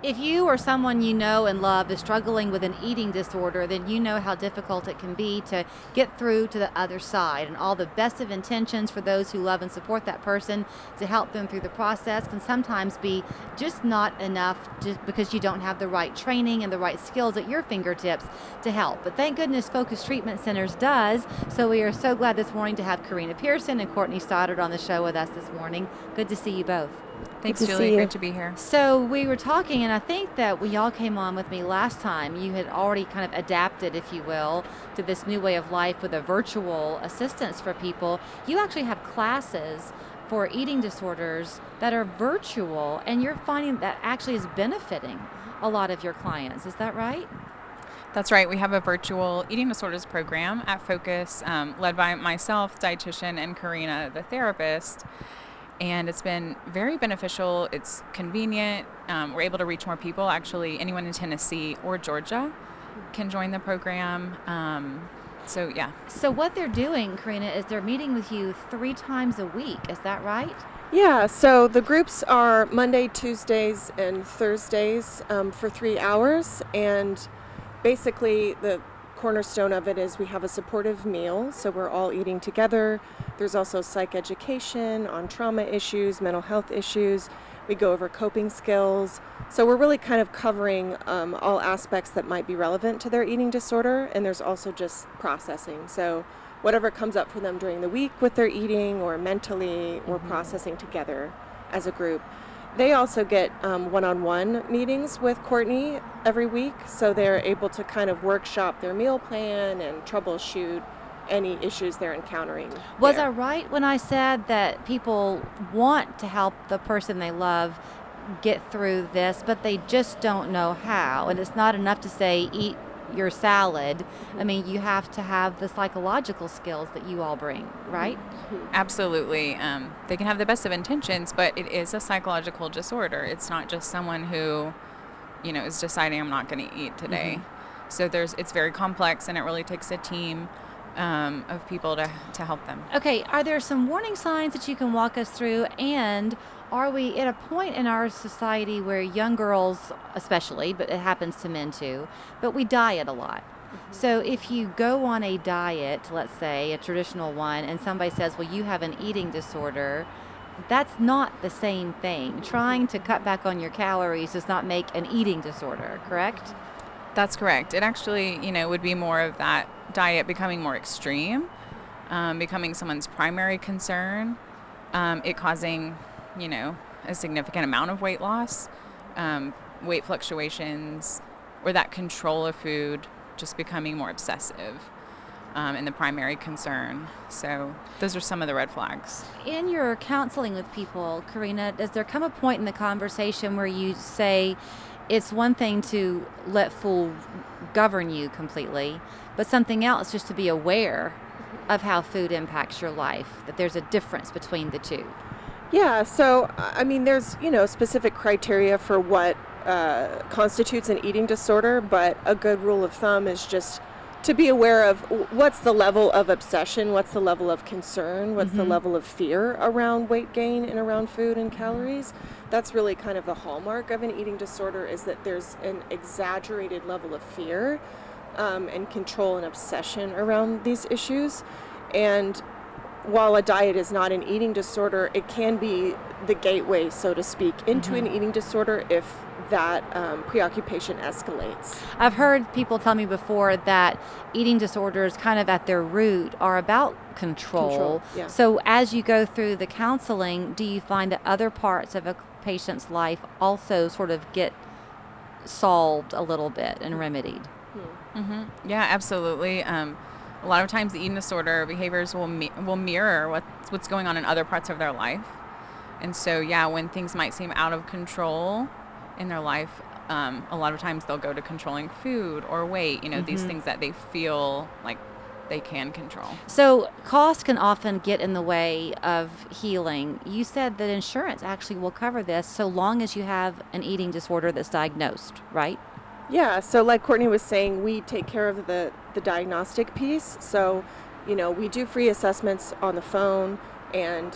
If you or someone you know and love is struggling with an eating disorder, then you know how difficult it can be to get through to the other side. And all the best of intentions for those who love and support that person to help them through the process can sometimes be just not enough, just because you don't have the right training and the right skills at your fingertips to help. But thank goodness Focus Treatment Centers does. So we are so glad this morning to have Karina Pearson and Courtney Stoddard on the show with us this morning. Good to see you both. Thanks, Julie. Great to be here. So we were talking, and I think that when y'all came on with me last time, you had already kind of adapted, if you will, to this new way of life with a virtual assistance for people. You actually have classes for eating disorders that are virtual, and you're finding that actually is benefiting a lot of your clients. Is that right? That's right. We have a virtual eating disorders program at Focus, led by myself, dietitian, and Karina, the therapist. And it's been very beneficial. It's convenient. We're able to reach more people. Actually, anyone in Tennessee or Georgia can join the program. Yeah. So what they're doing, Karina, is they're meeting with you 3 times a week. Is that right? Yeah, so the groups are Monday, Tuesdays, and Thursdays for 3 hours. And basically the cornerstone of it is we have a supportive meal, so we're all eating together. There's also psych education on trauma issues, mental health issues. We go over coping skills. So we're really kind of covering all aspects that might be relevant to their eating disorder, and there's also just processing. So whatever comes up for them during the week with their eating or mentally, we're processing together as a group. They also get one-on-one meetings with Courtney every week, so they're able to kind of workshop their meal plan and troubleshoot any issues they're encountering. Was I right when I said that people want to help the person they love get through this, but they just don't know how? And it's not enough to say, eat your salad. I mean, you have to have the psychological skills that you all bring, right? Absolutely. They can have the best of intentions, but it is a psychological disorder. It's not just someone who, is deciding I'm not going to eat today. So it's very complex, and it really takes a team of people to help them. Okay, are there some warning signs that you can walk us through? And are we at a point in our society where young girls especially, but it happens to men too, but we diet a lot? So if you go on a diet, let's say a traditional one, and somebody says, well, you have an eating disorder, that's not the same thing. Trying to cut back on your calories does not make an eating disorder, correct? That's correct. It actually, would be more of that diet becoming more extreme, becoming someone's primary concern, it causing, a significant amount of weight loss, weight fluctuations, or that control of food just becoming more obsessive, and the primary concern. So those are some of the red flags. In your counseling with people, Karina, does there come a point in the conversation where you say, it's one thing to let food govern you completely, but something else just to be aware of how food impacts your life, that there's a difference between the two? Yeah, so, there's, specific criteria for what constitutes an eating disorder, but a good rule of thumb is just to be aware of what's the level of obsession, what's the level of concern, what's the level of fear around weight gain and around food and calories. That's really kind of the hallmark of an eating disorder, is that there's an exaggerated level of fear and control and obsession around these issues. And while a diet is not an eating disorder, it can be the gateway, so to speak, into an eating disorder if that preoccupation escalates. I've heard people tell me before that eating disorders kind of at their root are about control. Yeah. So as you go through the counseling, do you find that other parts of a patient's life also sort of get solved a little bit and remedied? Yeah, absolutely. A lot of times the eating disorder behaviors will mirror what's going on in other parts of their life. And so, when things might seem out of control in their life, a lot of times they'll go to controlling food or weight, these things that they feel like they can control. So cost can often get in the way of healing. You said that insurance actually will cover this so long as you have an eating disorder that's diagnosed, right? Yeah, so like Courtney was saying, we take care of the diagnostic piece. So, we do free assessments on the phone, and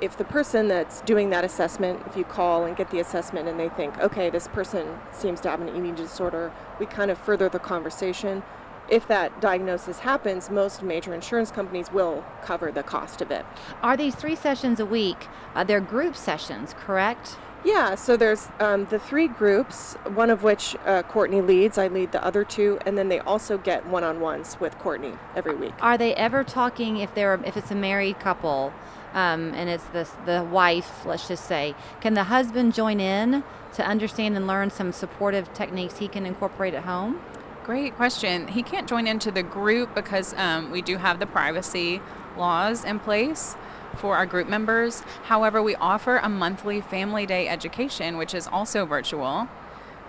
if the person that's doing that assessment, if you call and get the assessment and they think, okay, this person seems to have an eating disorder, we kind of further the conversation. If that diagnosis happens, most major insurance companies will cover the cost of it. Are these 3 sessions a week? They're group sessions, correct? Yeah, so there's the 3 groups, one of which Courtney leads. I lead the other 2, and then they also get one-on-ones with Courtney every week. Are they ever talking if it's a married couple and it's the wife, let's just say, can the husband join in to understand and learn some supportive techniques he can incorporate at home? Great question. He can't join into the group because we do have the privacy laws in place for our group members. However, we offer a monthly family day education, which is also virtual,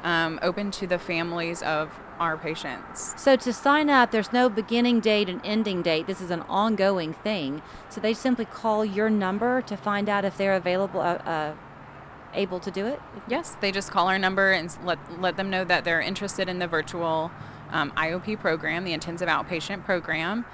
open to the families of our patients. So to sign up, there's no beginning date and ending date. This is an ongoing thing. So they simply call your number to find out if they're available, able to do it? Yes, they just call our number and let them know that they're interested in the virtual IOP program, the intensive outpatient program,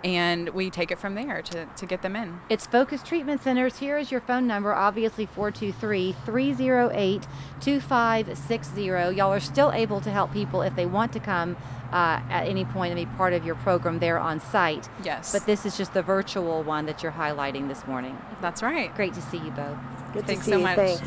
and we take it from there to get them in. It's Focus Treatment Centers. Here is your phone number, obviously 423-308-2560. Y'all are still able to help people if they want to come at any point and be part of your program there on site. Yes. But this is just the virtual one that you're highlighting this morning. That's right. Great to see you both. Good Thanks to see so you. much. Thanks.